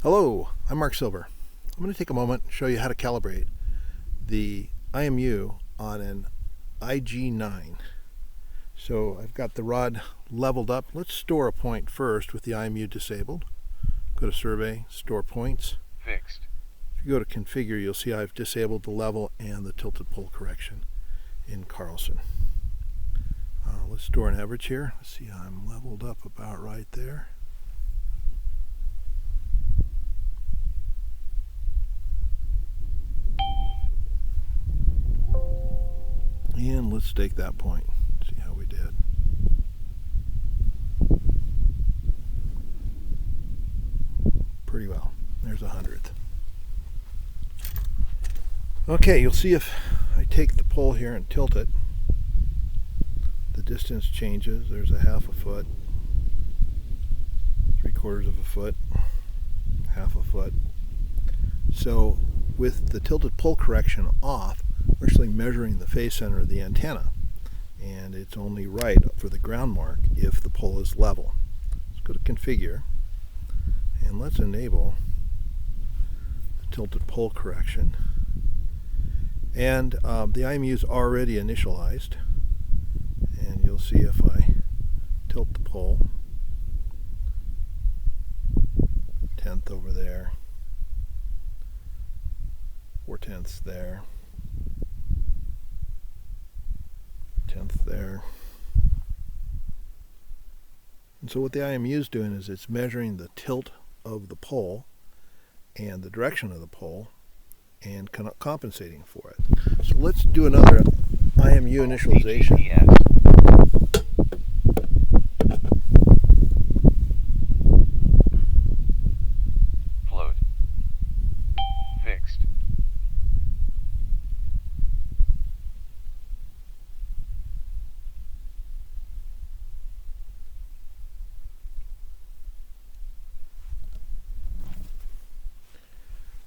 Hello, I'm Mark Silver. I'm going to take a moment and show you how to calibrate the IMU on an iG9. So I've got the rod leveled up. Let's store a point first with the IMU disabled. Go to Survey, Store Points. Fixed. If you go to Configure, you'll see I've disabled the level and the tilted pole correction in Carlson. Let's store an average here. Let's see, I'm leveled up about right there. And let's stake that point. See how we did. Pretty well. There's 100th. Okay, you'll see if I take the pole here and tilt it, the distance changes. There's a half a foot, 3/4 of a foot, half a foot. So with the tilted pole correction off, we're actually measuring the phase center of the antenna, and it's only right for the ground mark if the pole is level. Let's go to Configure, and let's enable the tilted pole correction. And the IMU is already initialized, and you'll see if I tilt the pole, 1/10 over there, 4/10 there, 1/10 there. And so what the IMU is doing is it's measuring the tilt of the pole and the direction of the pole and compensating for it. So let's do another IMU initialization. Float. Fixed.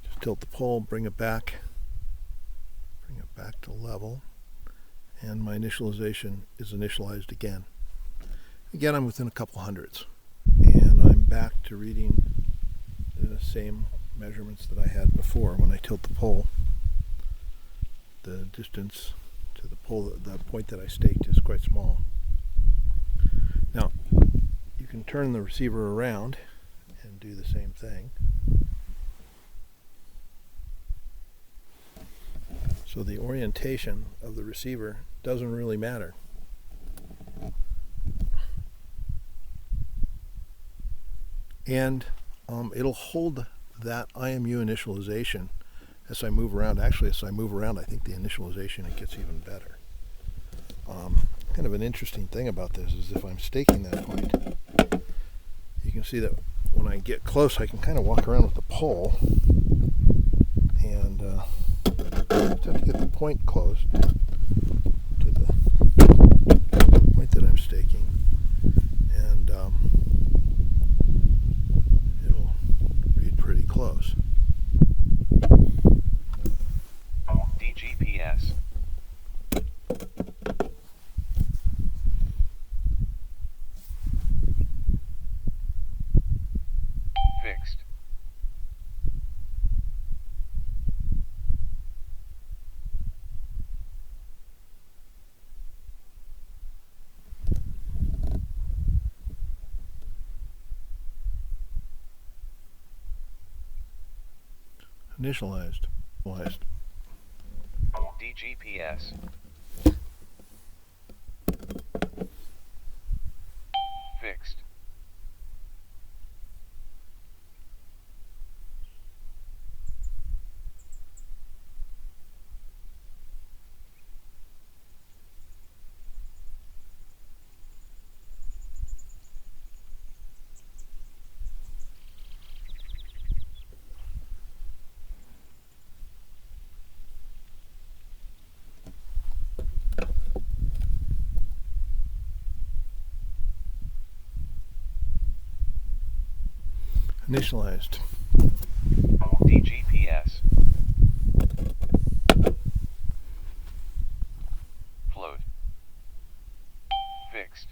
Just tilt the pole, bring it back to level, and my initialization is initialized again. Again, I'm within a couple hundredths, and I'm back to reading the same measurements that I had before. When I tilt the pole, the distance to the pole, the point that I staked, is quite small. Now, you can turn the receiver around and do the same thing. So the orientation of the receiver doesn't really matter. And it'll hold that IMU initialization as I move around. Actually, as I move around, I think the initialization, it gets even better. Kind of an interesting thing about this is if I'm staking that point, you can see that when I get close, I can kind of walk around with the pole and just have to get the point close to the point that I'm staking, and it'll read pretty close. DGPS. Fixed. Initialized. DGPS. Fixed. Initialized. DGPS. Float. Fixed.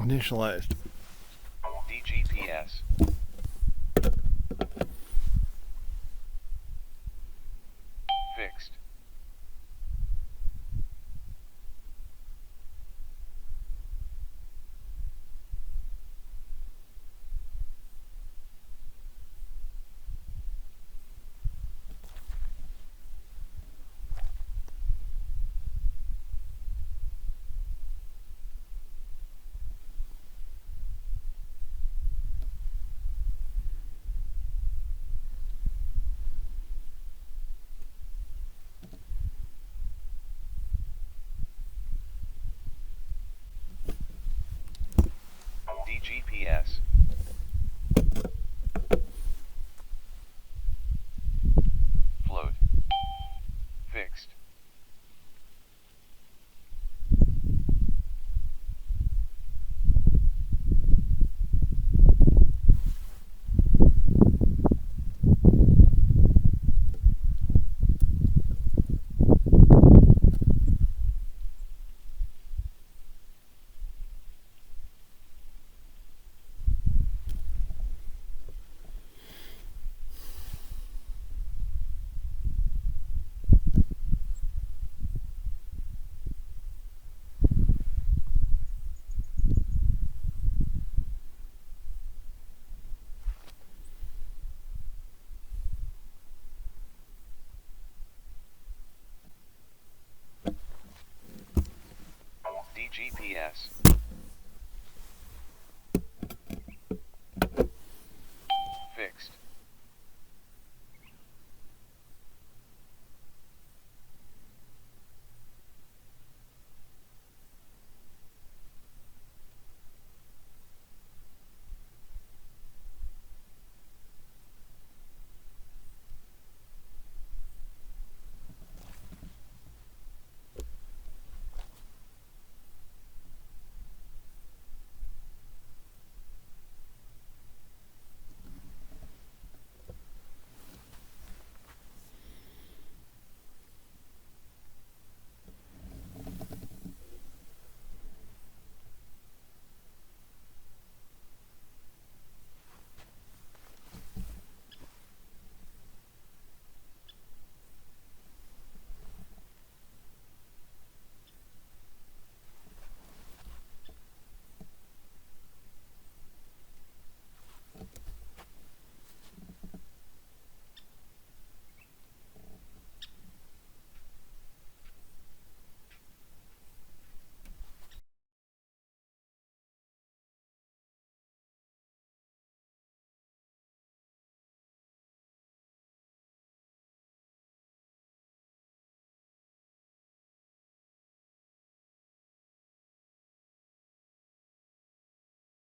Initialized. DGPS. Fixed. DGPS.